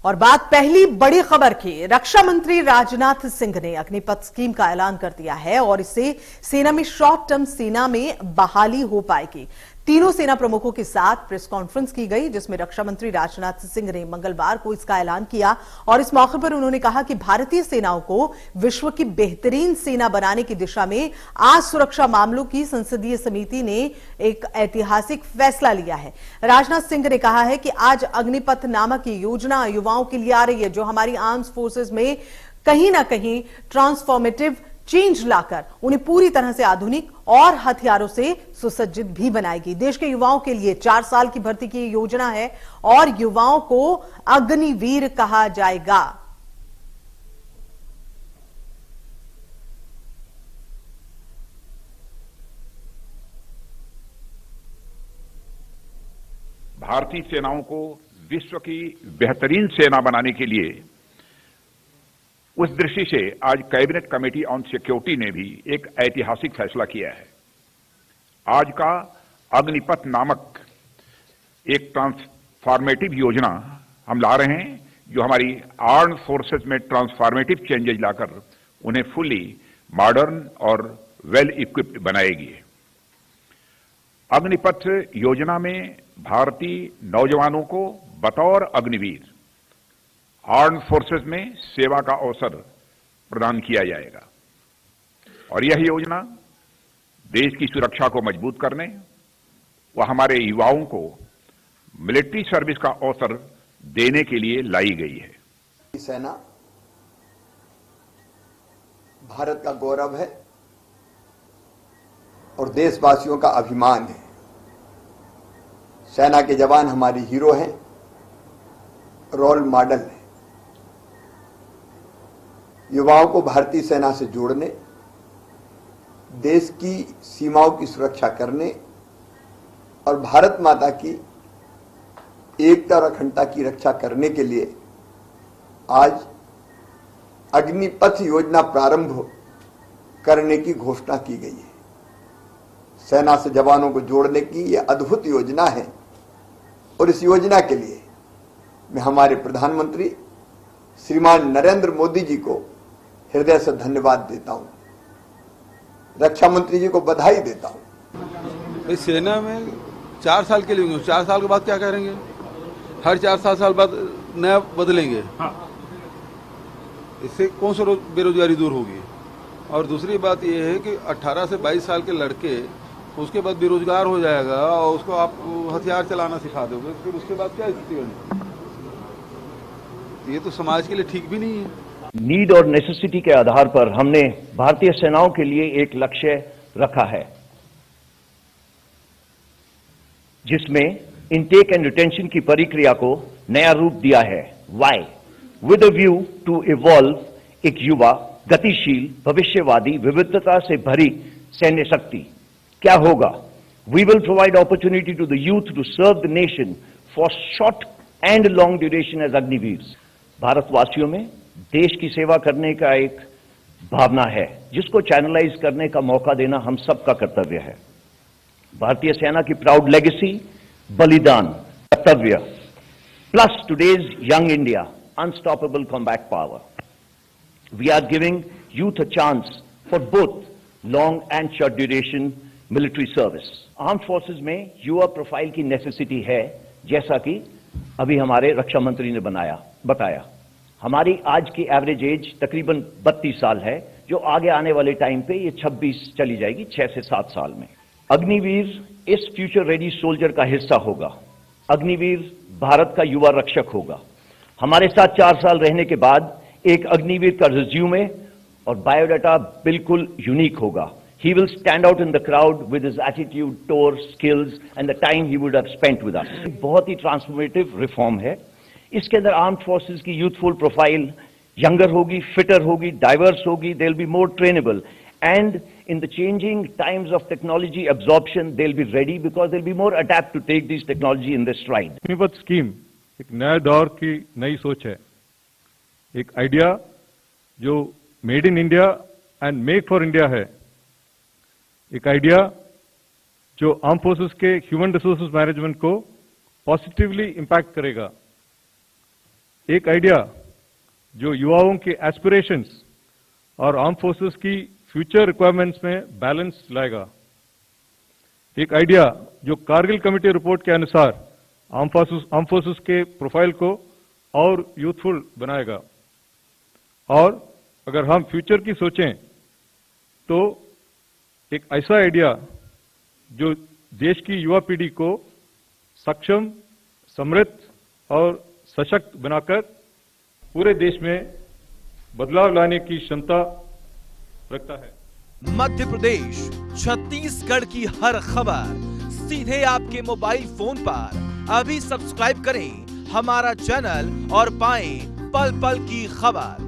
और बात पहली बड़ी खबर की। रक्षा मंत्री राजनाथ सिंह ने अग्निपथ स्कीम का ऐलान कर दिया है और इससे सेना में शॉर्ट टर्म सेना में बहाली हो पाएगी। तीनों सेना प्रमुखों के साथ प्रेस कॉन्फ्रेंस की गई, जिसमें रक्षा मंत्री राजनाथ सिंह ने मंगलवार को इसका ऐलान किया और इस मौके पर उन्होंने कहा कि भारतीय सेनाओं को विश्व की बेहतरीन सेना बनाने की दिशा में आज सुरक्षा मामलों की संसदीय समिति ने एक ऐतिहासिक फैसला लिया है। राजनाथ सिंह ने कहा है कि आज अग्निपथ नामक ये योजना युवाओं के लिए आ रही है, जो हमारी आर्म्ड फोर्सेस में कहीं ना कहीं ट्रांसफॉर्मेटिव चेंज लाकर उन्हें पूरी तरह से आधुनिक और हथियारों से सुसज्जित भी बनाएगी। देश के युवाओं के लिए 4 साल की भर्ती की योजना है और युवाओं को अग्निवीर कहा जाएगा। भारतीय सेनाओं को विश्व की बेहतरीन सेना बनाने के लिए उस दृष्टि से आज कैबिनेट कमेटी ऑन सिक्योरिटी ने भी एक ऐतिहासिक फैसला किया है। आज का अग्निपथ नामक एक ट्रांसफॉर्मेटिव योजना हम ला रहे हैं, जो हमारी आर्म्ड फोर्सेस में ट्रांसफॉर्मेटिव चेंजेस लाकर उन्हें फुली मॉडर्न और वेल इक्विप्ड बनाएगी। अग्निपथ योजना में भारतीय नौजवानों को बतौर अग्निवीर आर्म्ड फोर्सेस में सेवा का अवसर प्रदान किया जाएगा और यह योजना देश की सुरक्षा को मजबूत करने व हमारे युवाओं को मिलिट्री सर्विस का अवसर देने के लिए लाई गई है। सेना भारत का गौरव है और देशवासियों का अभिमान है। सेना के जवान हमारे हीरो हैं, रोल मॉडल हैं। युवाओं को भारतीय सेना से जोड़ने, देश की सीमाओं की सुरक्षा करने और भारत माता की एकता और अखंडता की रक्षा करने के लिए आज अग्निपथ योजना प्रारंभ करने की घोषणा की गई है। सेना से जवानों को जोड़ने की यह अद्भुत योजना है और इस योजना के लिए मैं हमारे प्रधानमंत्री श्रीमान नरेंद्र मोदी जी को हृदय से धन्यवाद देता हूं, रक्षा मंत्री जी को बधाई देता हूं। इस सेना में 4 साल के लिए 4 साल के बाद क्या करेंगे? हर 4 साल बाद नया बदलेंगे। इससे कौन सा बेरोजगारी दूर होगी? और दूसरी बात यह है कि 18 से 22 साल के लड़के उसके बाद बेरोजगार हो जाएगा और उसको आप हथियार चलाना सिखा दोगे, फिर उसके बाद क्या स्थिति बनेगी? ये तो समाज के लिए ठीक भी नहीं है। नीड और नेसेसिटी के आधार पर हमने भारतीय सेनाओं के लिए एक लक्ष्य रखा है, जिसमें इनटेक एंड रिटेंशन की प्रक्रिया को नया रूप दिया है। Why? With a view to evolve एक युवा, गतिशील, भविष्यवादी, विविधता से भरी सैन्य शक्ति। क्या होगा? We will provide opportunity to the youth to serve the nation for short and long duration as Agniveers. भारतवासियों में देश की सेवा करने का एक भावना है, जिसको चैनलाइज करने का मौका देना हम सबका कर्तव्य है। भारतीय सेना की प्राउड लेगेसी, बलिदान, कर्तव्य, plus today's young India, unstoppable combat power. We are giving youth a chance for both long and short duration military service. Armed forces में युवा प्रोफाइल की नेसेसिटी है, जैसा कि अभी हमारे रक्षा मंत्री ने बताया। हमारी आज की एवरेज एज तकरीबन 32 साल है, जो आगे आने वाले टाइम पे ये 26 चली जाएगी, 6 से 7 साल में। अग्निवीर इस फ्यूचर रेडी सोल्जर का हिस्सा होगा। अग्निवीर भारत का युवा रक्षक होगा। हमारे साथ 4 साल रहने के बाद एक अग्निवीर का रिज्यूमे और बायोडाटा बिल्कुल यूनिक होगा। He will stand out in the crowd with his attitude, tour, skills and the time he would have spent with us. बहुत ही ट्रांसफॉर्मेटिव रिफॉर्म है। इसके अंदर आर्म्ड फोर्सेस की यूथफुल प्रोफाइल यंगर होगी, fitter होगी, diverse होगी, they will be more trainable and in the changing times of technology absorption they'll be ready because they'll be more adapt to take these technology in their stride. Agnipath scheme एक नया दौर की नई सोच है, एक आइडिया जो made in India and make for India है, एक आइडिया जो आर्म फोर्सेस के ह्यूमन रिसोर्सेज मैनेजमेंट को पॉजिटिवली इंपैक्ट करेगा। एक आइडिया जो युवाओं के एस्पिरेशंस और आर्म फोर्सेस की फ्यूचर रिक्वायरमेंट्स में बैलेंस लाएगा। एक आइडिया जो कारगिल कमेटी रिपोर्ट के अनुसार आर्म फोर्सेस के प्रोफाइल को और यूथफुल बनाएगा। और अगर हम फ्यूचर की सोचें तो एक ऐसा आइडिया जो देश की युवा पीढ़ी को सक्षम, समृद्ध और सशक्त बनाकर पूरे देश में बदलाव लाने की क्षमता रखता है। मध्य प्रदेश, छत्तीसगढ़ की हर खबर सीधे आपके मोबाइल फोन पर। अभी सब्सक्राइब करें हमारा चैनल और पाएं पल पल की खबर।